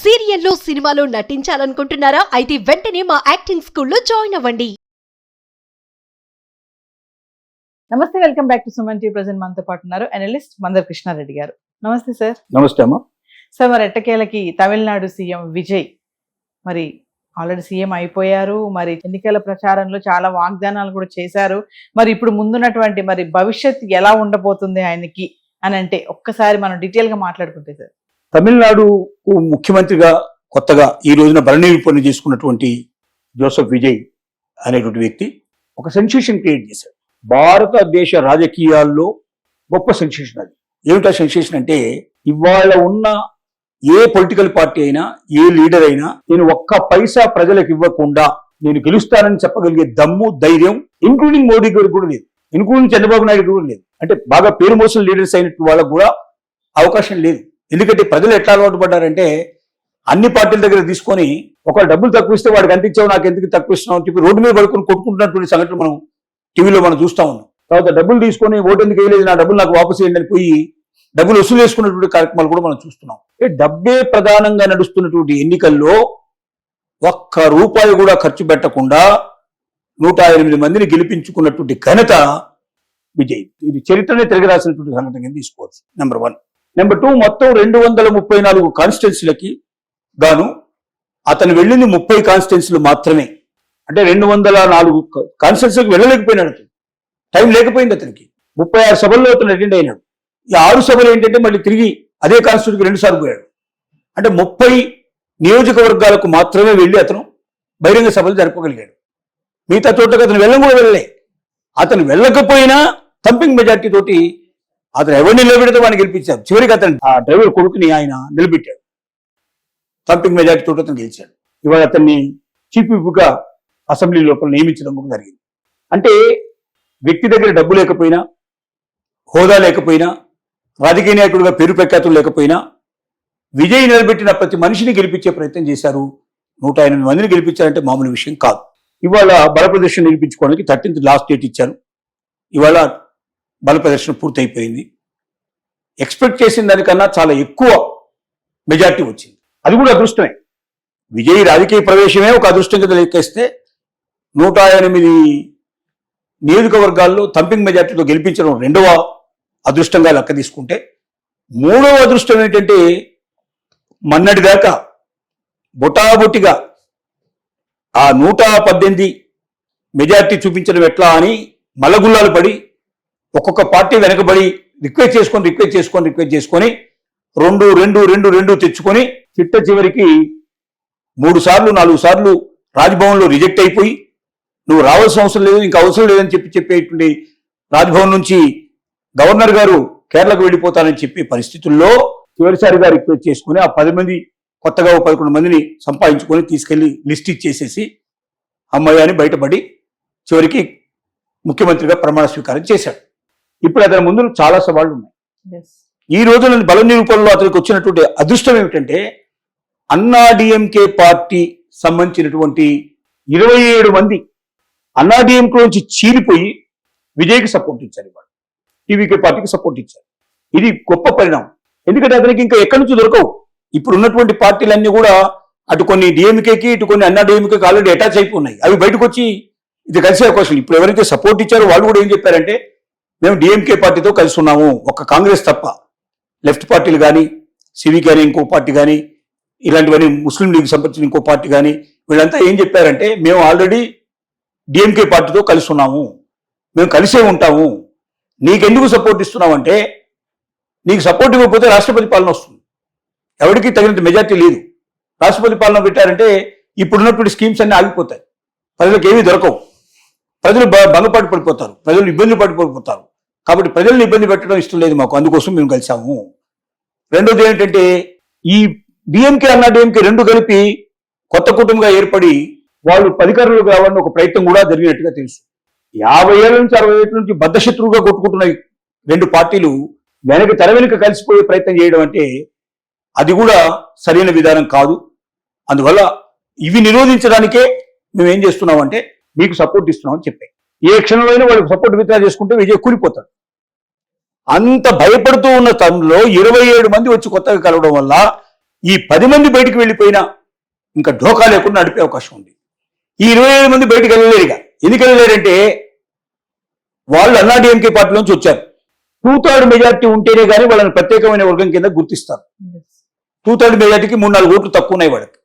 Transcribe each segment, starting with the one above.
సీరియల్లో సినిమాలో నటించాలనుకుంటున్నారా? అయితే వెంటనే మా యాక్టింగ్ స్కూల్లో జాయిన్ అవ్వండి. నమస్తే, welcome back to Suman TV. Present మనతో పాటు ఉన్నారు అనలిస్ట్ మందర్ కృష్ణారెడ్డి గారు. నమస్తే సార్. నమస్తే అమ్మా. సార్, మరి ఎట్టకేలకి తమిళనాడు సీఎం విజయ్ మరి ఆల్రెడీ సీఎం అయిపోయారు. మరి ఎన్నికల ప్రచారంలో చాలా వాగ్దానాలు కూడా చేశారు. మరి ఇప్పుడు ముందున్నటువంటి మరి భవిష్యత్ ఎలా ఉండబోతుంది ఆయనకి అని అంటే ఒక్కసారి మనం డీటెయిల్ గా మాట్లాడుకుంటే సార్. తమిళనాడుకు ముఖ్యమంత్రిగా కొత్తగా ఈ రోజున భరణీవిపూర్ణ చేసుకున్నటువంటి జోసెఫ్ విజయ్ అనేటువంటి వ్యక్తి ఒక సెన్సేషన్ క్రియేట్ చేశాడు. భారతదేశ రాజకీయాల్లో గొప్ప సెన్సేషన్ అది. ఏమిటా సెన్సేషన్ అంటే, ఇవాళ ఉన్న ఏ పొలిటికల్ పార్టీ అయినా, ఏ లీడర్ అయినా, నేను ఒక్క పైసా ప్రజలకు ఇవ్వకుండా నేను గెలుస్తానని చెప్పగలిగే దమ్ము, ధైర్యం ఇంక్లూడింగ్ మోడీ గారికి కూడా లేదు, ఇంక్లూడింగ్ చంద్రబాబు నాయుడు కూడా లేదు. అంటే బాగా పేరు మోసిన లీడర్స్ అయినట్టు వాళ్ళకు కూడా అవకాశం లేదు. ఎందుకంటే ప్రజలు ఎట్లా అలవాటు పడ్డారంటే, అన్ని పార్టీల దగ్గర తీసుకొని ఒక డబ్బులు తక్కువ ఇస్తే వాడికి ఎంత ఇచ్చావు, నాకు ఎందుకు తక్కువ ఇస్తున్నావు అని చెప్పి రోడ్డు మీద పడుకొని కొట్టుకుంటున్నటువంటి సంఘటన మనం టీవీలో మనం చూస్తా ఉన్నాం. తర్వాత డబ్బులు తీసుకొని ఓటు ఎందుకు వేయలేదు, నా డబ్బులు నాకు వాపసు చేయండి అని పోయి డబ్బులు వసూలు చేసుకున్నటువంటి కార్యక్రమాలు కూడా మనం చూస్తున్నాం. డబ్బే ప్రధానంగా నడుస్తున్నటువంటి ఎన్నికల్లో ఒక్క రూపాయి కూడా ఖర్చు పెట్టకుండా 108 మందిని గెలిపించుకున్నటువంటి ఘనత విజయ్. ఇది చరిత్రనే తిరగరాసినటువంటి సంఘటన కింద తీసుకోవచ్చు. నెంబర్ 1. నెంబర్ 2, మొత్తం 234 కాన్స్టిట్యున్సీలకి గాను అతను వెళ్ళింది 30 కాన్స్టిట్యున్సీలు మాత్రమే. అంటే 204 కాన్స్టిట్యున్సీకి వెళ్ళలేకపోయినాడు. అతను టైం లేకపోయింది అతనికి. 36 సభల్లో అతను అటెండ్ అయినాడు. ఈ 6 సభలు ఏంటంటే మళ్ళీ తిరిగి అదే కాన్స్టిట్యూన్సీకి 2 సార్లు పోయాడు. అంటే 30 నియోజకవర్గాలకు మాత్రమే వెళ్ళి అతను బహిరంగ సభలు జరపగలిగాడు. మిగతా చోట్లకి అతను వెళ్ళలే. అతను వెళ్ళకపోయినా థంపింగ్ మెజార్టీ తోటి అతను ఎవరిని నిలబెడితే వాడిని గెలిపించారు. చివరికి అతను ఆ డ్రైవర్ కొడుకుని ఆయన నిలబెట్టాడు. థంపింగ్ మెజార్టీ తోటి అతను గెలిచాడు. ఇవాళ అతన్ని చీఫ్ విప్గా అసెంబ్లీ లోపల నియమించడం జరిగింది. అంటే వ్యక్తి దగ్గర డబ్బు లేకపోయినా, హోదా లేకపోయినా, రాజకీయ నాయకుడిగా పేరు ప్రఖ్యాతులు లేకపోయినా విజయ్ నిలబెట్టిన ప్రతి మనిషిని గెలిపించే ప్రయత్నం చేశారు. 108 మందిని గెలిపించారంటే మామూలు విషయం కాదు. ఇవాళ బల ప్రదర్శన నిలిపించుకోవడానికి 13th లాస్ట్ డేట్ ఇచ్చారు. ఇవాళ బల ప్రదర్శన పూర్తయిపోయింది. ఎక్స్పెక్ట్ చేసిన దానికన్నా చాలా ఎక్కువ మెజార్టీ వచ్చింది. అది కూడా అదృష్టమే. విజయ్ రాజకీయ ప్రవేశమే ఒక అదృష్టం కింద లెక్కేస్తే 108 నియోజకవర్గాల్లో థంపింగ్ మెజార్టీతో గెలిపించడం 2వ అదృష్టంగా లెక్క తీసుకుంటే, 3వ అదృష్టం ఏంటంటే, మొన్నటి దాకా బొటాబొటిగా ఆ 118 మెజార్టీ చూపించడం ఎట్లా అని మల్లగుల్లాలు పడి ఒక్కొక్క పార్టీ వెనకబడి రిక్వెస్ట్ చేసుకొని 2 తెచ్చుకొని చిట్ట చివరికి 3 సార్లు 4 సార్లు రాజ్భవన్లో రిజెక్ట్ అయిపోయి, నువ్వు రావాల్సిన అవసరం లేదు, ఇంకా అవసరం లేదని చెప్పేటువంటి రాజ్భవన్ నుంచి గవర్నర్ గారు కేరళకు వెళ్ళిపోతానని చెప్పే పరిస్థితుల్లో చివరిసారిగా రిక్వెస్ట్ చేసుకుని ఆ 10 మంది కొత్తగా 11 మందిని సంపాదించుకొని తీసుకెళ్లి లిస్ట్ ఇచ్చేసేసి అమ్మాయి అని బయటపడి చివరికి ముఖ్యమంత్రిగా ప్రమాణ స్వీకారం చేశాడు. ఇప్పుడు అతని ముందు చాలా సవాళ్లు ఉన్నాయి. ఈ రోజున బల నిరూపణలో అతనికి వచ్చినటువంటి అదృష్టం ఏమిటంటే, అన్నా డిఎంకే పార్టీ సంబంధించినటువంటి 27 మంది అన్నా డిఎంకే నుంచి చీలిపోయి విజయ్కి సపోర్ట్ ఇచ్చారు. ఇవాళ టీవీకే పార్టీకి సపోర్ట్ ఇచ్చారు. ఇది గొప్ప పరిణామం. ఎందుకంటే అతనికి ఇంకా ఎక్కడి నుంచి దొరకవు. ఇప్పుడు ఉన్నటువంటి పార్టీలన్నీ కూడా అటు కొన్ని డిఎంకేకి, ఇటు కొన్ని అన్నా డిఎంకేకి ఆల్రెడీ అటాచ్ అయిపోయి అవి బయటకు వచ్చి ఇది కలిసే అవకాశం. ఇప్పుడు ఎవరైతే సపోర్ట్ ఇచ్చారో వాళ్ళు కూడా ఏం చెప్పారంటే, మేము డిఎంకే పార్టీతో కలిసి ఉన్నాము, ఒక్క కాంగ్రెస్ తప్ప. లెఫ్ట్ పార్టీలు కానీ, సివి కానీ, ఇంకో పార్టీ కానీ, ఇలాంటివన్నీ ముస్లిం లీగ్ సంబంధించిన ఇంకో పార్టీ కానీ, వీళ్ళంతా ఏం చెప్పారంటే, మేము ఆల్రెడీ డిఎంకే పార్టీతో కలిసి ఉన్నాము, మేము కలిసే ఉంటాము, నీకెందుకు సపోర్ట్ ఇస్తున్నామంటే, నీకు సపోర్ట్ ఇవ్వకపోతే రాష్ట్రపతి పాలన వస్తుంది, ఎవరికి తగినంత మెజార్టీ లేదు, రాష్ట్రపతి పాలన పెట్టారంటే ఇప్పుడున్నటువంటి స్కీమ్స్ అన్నీ ఆగిపోతాయి, ప్రజలకు ఏమీ దొరకవు, ప్రజలు భంగపాటు పడిపోతారు, ప్రజలు ఇబ్బందులు పడిపోతారు. కాబట్టి ప్రజల్ని ఇబ్బంది పెట్టడం ఇష్టం లేదు మాకు, అందుకోసం మేము కలిసాము. రెండోది ఏంటంటే, ఈ డిఎంకే అన్నా డిఎంకే 2 కలిపి కొత్త కుటుంబంగా ఏర్పడి వాళ్ళు అధికారంలోకి రావాలని ఒక ప్రయత్నం కూడా జరిగినట్టుగా తెలుసు. 50 ఏళ్ల నుంచి 60 ఏళ్ల నుంచి బద్ధశత్రువుగా కొట్టుకుంటున్న 2 పార్టీలు తెర వెనుక కలిసిపోయే ప్రయత్నం చేయడం అంటే అది కూడా సరైన విధానం కాదు. అందువల్ల ఇవి నిరోధించడానికే మేము ఏం చేస్తున్నామంటే, మీకు సపోర్ట్ ఇస్తున్నామని చెప్పాయి. ఏ క్షణంలో అయినా వాళ్ళకి సపోర్ట్ విత్డ్రా చేసుకుంటే విజయ్ కూలిపోతాడు. అంత భయపడుతూ ఉన్న తరుణంలో 27 మంది వచ్చి కొత్తగా కలవడం వల్ల ఈ 10 మంది బయటికి వెళ్ళిపోయినా ఇంకా ఢోకా లేకుండా నడిపే అవకాశం ఉంది. ఈ 25 మంది బయటికి వెళ్ళలేరుగా. ఎందుకు వెళ్ళలేరంటే వాళ్ళు అన్నాడీఎంకే పార్టీలోంచి వచ్చారు. 2/3 మెజార్టీ ఉంటేనే కానీ వాళ్ళని ప్రత్యేకమైన వర్గం కింద గుర్తిస్తారు. 2/3 మెజార్టీకి 3-4 ఓట్లు తక్కువ ఉన్నాయి వాళ్ళకి.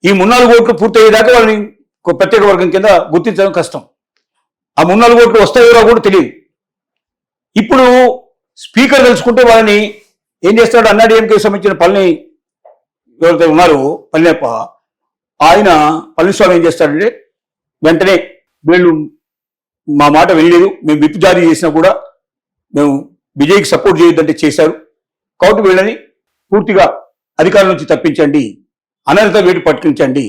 ఈ 3-4 ఓట్లు పూర్తయ్యేదాకా వాళ్ళని ఒక ప్రత్యేక వర్గం కింద గుర్తించడం కష్టం. ఆ 3-4 ఓట్లు వస్తాయో కూడా తెలియదు. ఇప్పుడు స్పీకర్ తెలుసుకుంటే వాళ్ళని ఏం చేస్తాడు, అన్నాడీఎంకే సంబంధించిన పల్ని ఎవరైతే ఉన్నారో పళనియప్ప, ఆయన పళనిస్వామి ఏం చేస్తాడంటే వెంటనే వీళ్ళు మా మాట వెళ్ళలేదు, మేము విప్ జారీ చేసినా కూడా మేము విజయ్కి సపోర్ట్ చేయొద్దంటే చేశారు, కాబట్టి వీళ్ళని పూర్తిగా అధికారం నుంచి తప్పించండి, అనర్హత వేటు పట్టించండి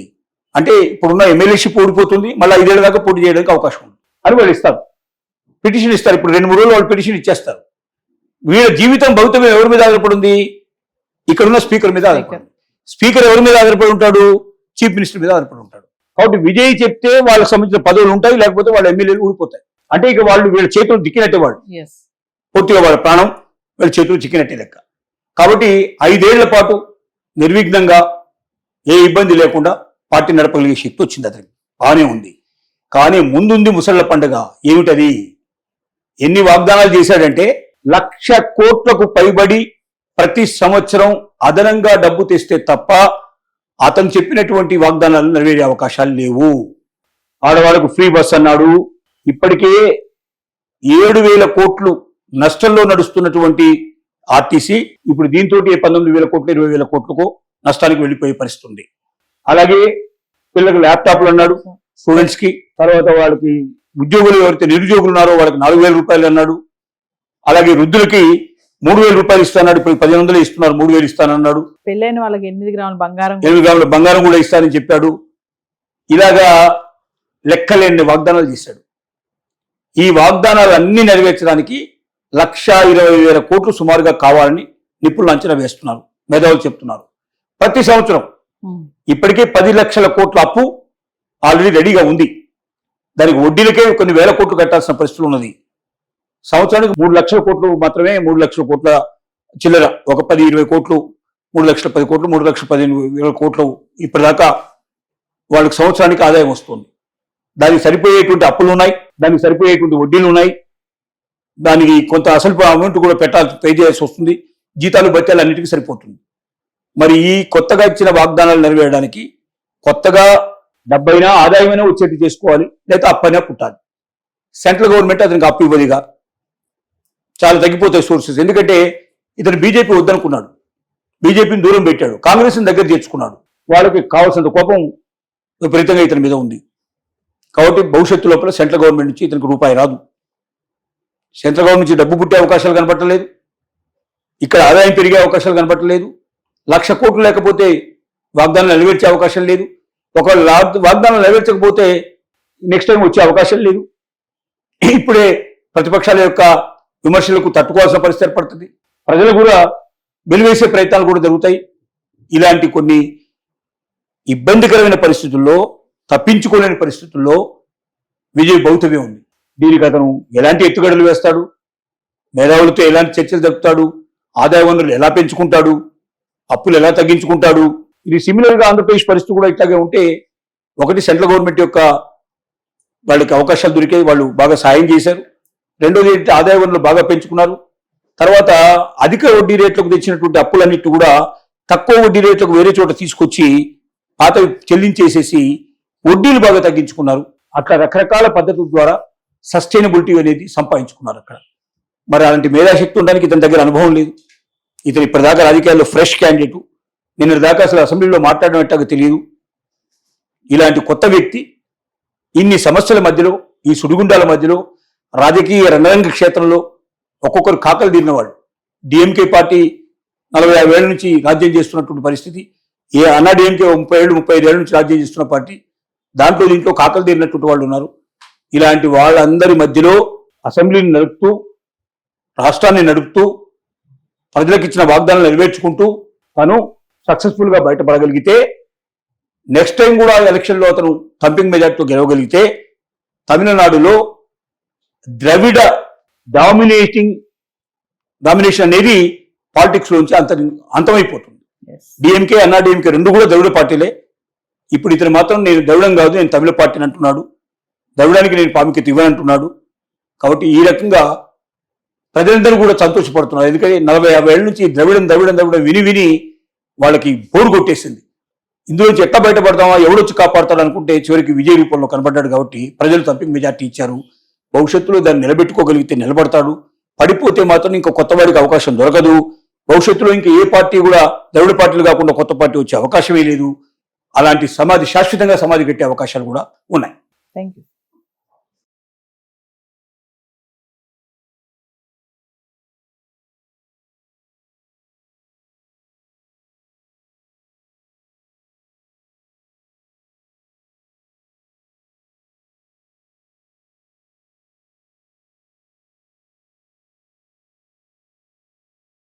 అంటే ఇప్పుడున్న ఎమ్మెల్యేషిప్ ఓడిపోతుంది, మళ్ళీ 5 ఏళ్ల దాకా పోటీ చేయడానికి అవకాశం ఉంది అని వాళ్ళు ఇస్తారు. పిటిషన్ ఇస్తారు. ఇప్పుడు 2-3 రోజులు వాళ్ళు పిటిషన్ ఇచ్చేస్తారు. వీళ్ళ జీవితం భవితవ్యం ఎవరి మీద ఆధారపడి ఉంది? ఇక్కడున్న స్పీకర్ మీద ఆధారపడి. స్పీకర్ ఎవరి మీద ఆధారపడి ఉంటాడు? చీఫ్ మినిస్టర్ మీద ఆధారపడి ఉంటాడు. కాబట్టి విజయ్ చెప్తే వాళ్ళకి సంబంధించిన పదవులు ఉంటాయి, లేకపోతే వాళ్ళ ఎమ్మెల్యేలు ఊడిపోతాయి. అంటే ఇక వాళ్ళు వీళ్ళ చేతులు దిక్కినట్టే, వాళ్ళు పూర్తిగా వాళ్ళ ప్రాణం వీళ్ళ చేతులు చిక్కినట్టే లెక్క. కాబట్టి 5 ఏళ్ల పాటు నిర్విఘ్నంగా ఏ ఇబ్బంది లేకుండా పార్టీ నడపగలిగే శక్తి వచ్చింది అతనికి, బాగానే ఉంది. కానీ ముందుంది ముసళ్ల పండుగ. ఏమిటది? ఎన్ని వాగ్దానాలు చేశాడంటే 1,00,000 కోట్లకు పైబడి ప్రతి సంవత్సరం అదనంగా డబ్బు తెస్తే తప్ప అతను చెప్పినటువంటి వాగ్దానాలు నెరవేరే అవకాశాలు లేవు. ఆడవాళ్ళకు ఫ్రీ బస్ అన్నాడు. ఇప్పటికే 7,000 కోట్లు నష్టంలో నడుస్తున్నటువంటి ఆర్టీసీ ఇప్పుడు దీంతో 19,000 కోట్లు 20,000 కోట్లకు నష్టానికి వెళ్ళిపోయే పరిస్థితి ఉంది. అలాగే పిల్లలకు ల్యాప్టాప్లు అన్నాడు స్టూడెంట్స్ కి. తర్వాత వాళ్ళకి ఉద్యోగులు ఎవరైతే నిరుద్యోగులు ఉన్నారో వాళ్ళకి 4,000 రూపాయలు అన్నాడు. అలాగే వృద్ధులకి 3,000 రూపాయలు ఇస్తాడు. ఇప్పుడు 1,500 ఇస్తున్నారు, 3,000 ఇస్తానన్నాడు. పెళ్ళైన వాళ్ళకి 8 గ్రాముల బంగారం 8 గ్రాముల బంగారం కూడా ఇస్తానని చెప్పాడు. ఇలాగా లెక్కలేని వాగ్దానాలు చేశాడు. ఈ వాగ్దానాలు అన్ని నెరవేర్చడానికి 1,20,000 కోట్లు సుమారుగా కావాలని నిపుణులు అంచనా వేస్తున్నారు, మేధావులు చెప్తున్నారు. ప్రతి సంవత్సరం ఇప్పటికే 10 లక్షల కోట్ల అప్పు ఆల్రెడీ రెడీగా ఉంది. దానికి వడ్డీలకే కొన్ని వేల కోట్లు కట్టాల్సిన పరిస్థితులు ఉన్నది. సంవత్సరానికి 3 లక్షల కోట్లు మాత్రమే, 3 లక్షల కోట్ల చిల్లర, ఒక 10-20 కోట్లు, 3 లక్షల 10 కోట్లు, 3 లక్షల 15,000 కోట్లు ఇప్పటిదాకా వాళ్ళకి సంవత్సరానికి ఆదాయం వస్తుంది. దానికి సరిపోయేటువంటి అప్పులు ఉన్నాయి, దానికి సరిపోయేటువంటి వడ్డీలు ఉన్నాయి, దానికి కొంత అసలు అమౌంట్ కూడా పే చేయాల్సి వస్తుంది, జీతాలు బత్యాలు అన్నిటికీ సరిపోతుంది. మరి ఈ కొత్తగా ఇచ్చిన వాగ్దానాలు నెరవేరడానికి కొత్తగా డబ్బైనా ఆదాయమైనా వచ్చేట్టు చేసుకోవాలి, లేదా అప్పైనా పుట్టాలి. సెంట్రల్ గవర్నమెంట్ అతనికి అప్పు ఇవ్వదిగా, చాలా తగ్గిపోతాయి సోర్సెస్. ఎందుకంటే ఇతను బీజేపీ వద్దనుకున్నాడు, బీజేపీని దూరం పెట్టాడు, కాంగ్రెస్ని దగ్గర చేర్చుకున్నాడు. వాళ్ళకి కావాల్సినంత కోపం విపరీతంగా ఇతని మీద ఉంది. కాబట్టి భవిష్యత్తు లోపల సెంట్రల్ గవర్నమెంట్ నుంచి ఇతనికి రూపాయి రాదు. సెంట్రల్ గవర్నమెంట్ నుంచి డబ్బు పుట్టే అవకాశాలు కనపట్టలేదు, ఇక్కడ ఆదాయం పెరిగే అవకాశాలు కనపట్టలేదు. 1,00,000 కోట్లు లేకపోతే వాగ్దానాలు నెరవేర్చే అవకాశం లేదు. ఒకవేళ వాగ్దానాలు నెరవేర్చకపోతే నెక్స్ట్ టైం వచ్చే అవకాశం లేదు. ఇప్పుడే ప్రతిపక్షాల యొక్క విమర్శలకు తట్టుకోవాల్సిన పరిస్థితి ఏర్పడుతుంది. ప్రజలు కూడా వెలివేసే ప్రయత్నాలు కూడా జరుగుతాయి. ఇలాంటి కొన్ని ఇబ్బందికరమైన పరిస్థితుల్లో, తప్పించుకోలేని పరిస్థితుల్లో విజయ్ భౌతవ్యం ఉంది. దీనికి అతను ఎలాంటి ఎత్తుగడలు వేస్తాడు, మేధావులతో ఎలాంటి చర్చలు జరుపుతాడు, ఆదాయ వనరులు ఎలా పెంచుకుంటాడు, అప్పులు ఎలా తగ్గించుకుంటాడు. ఇది సిమిలర్ గా ఆంధ్రప్రదేశ్ పరిస్థితి కూడా ఇట్లాగే ఉంటే, ఒకటి సెంట్రల్ గవర్నమెంట్ యొక్క వాళ్ళకి అవకాశాలు దొరికాయి, వాళ్ళు బాగా సాయం చేశారు. రెండోది ఆదాయ వనరులు బాగా పెంచుకున్నారు. తర్వాత అధిక వడ్డీ రేట్లకు తెచ్చినటువంటి అప్పులన్నిటి కూడా తక్కువ వడ్డీ రేట్లకు వేరే చోట తీసుకొచ్చి పాత చెల్లించేసేసి వడ్డీలు బాగా తగ్గించుకున్నారు. అట్లా రకరకాల పద్ధతుల ద్వారా సస్టైనబిలిటీ అనేది సంపాదించుకున్నారు అక్కడ. మరి అలాంటి మేధాశక్తి ఉండడానికి ఇతని దగ్గర అనుభవం లేదు. ఇతను ఇప్పటిదాకా రాజకీయాల్లో ఫ్రెష్ క్యాండిడేటు, నిన్న దాకా అసలు అసెంబ్లీలో మాట్లాడడం ఎట్టాగో తెలియదు. ఇలాంటి కొత్త వ్యక్తి ఇన్ని సమస్యల మధ్యలో, ఈ సుడిగుండాల మధ్యలో, రాజకీయ రణరంగ క్షేత్రంలో ఒక్కొక్కరు కాకలు తీరినవాడు. డిఎంకే పార్టీ 40-50 ఏళ్ల నుంచి రాజ్యం చేస్తున్నటువంటి పరిస్థితి, ఏ అన్నా డిఎంకే 30-35 ఏళ్ల నుంచి రాజ్యం చేస్తున్న పార్టీ, దాంట్లో దీంట్లో కాకలు తీరినటువంటి వాళ్ళు ఉన్నారు. ఇలాంటి వాళ్ళందరి మధ్యలో అసెంబ్లీని నడుపుతూ, రాష్ట్రాన్ని నడుపుతూ, ప్రజలకు ఇచ్చిన వాగ్దానాలు నెరవేర్చుకుంటూ తను సక్సెస్ఫుల్ గా బయటపడగలిగితే, నెక్స్ట్ టైం కూడా ఎలక్షన్లో అతను థంపింగ్ మెజార్టీతో గెలవగలిగితే, తమిళనాడులో ద్రవిడ డామినేషన్ అనేది పాలిటిక్స్ లోంచి అంతమైపోతుంది. Yes. డిఎంకే అన్నా డిఎంకే రెండు కూడా ద్రవిడ పార్టీలే. ఇప్పుడు ఇతను మాత్రం నేను ద్రవిడం కాదు, నేను తమిళ పార్టీని అంటున్నాడు. ద్రవిడానికి నేను ప్రాముఖ్యత ఇవ్వనంటున్నాడు. కాబట్టి ఈ రకంగా ప్రజలందరూ కూడా సంతోషపడుతున్నారు. ఎందుకంటే 40-50 ఏళ్ళ నుంచి ద్రవిడం ద్రవిడం ద్రవిడం విని విని వాళ్ళకి బోరు కొట్టేసింది. ఇందులోంచి ఎట్లా బయటపడతామా, ఎవడొచ్చి కాపాడతాడు అనుకుంటే చివరికి విజయ రూపంలో కనబడ్డాడు. కాబట్టి ప్రజలు తంపిక మెజార్టీ ఇచ్చారు. భవిష్యత్తులో దాన్ని నిలబెట్టుకోగలిగితే నిలబడతాడు, పడిపోతే మాత్రం ఇంకా కొత్త వాడికి అవకాశం దొరకదు. భవిష్యత్తులో ఇంకా ఏ పార్టీ కూడా ద్రవిడ పార్టీలు కాకుండా కొత్త పార్టీ వచ్చే అవకాశమే లేదు. అలాంటి సమాధి శాశ్వతంగా సమాధి కట్టే అవకాశాలు కూడా ఉన్నాయి. Thank you.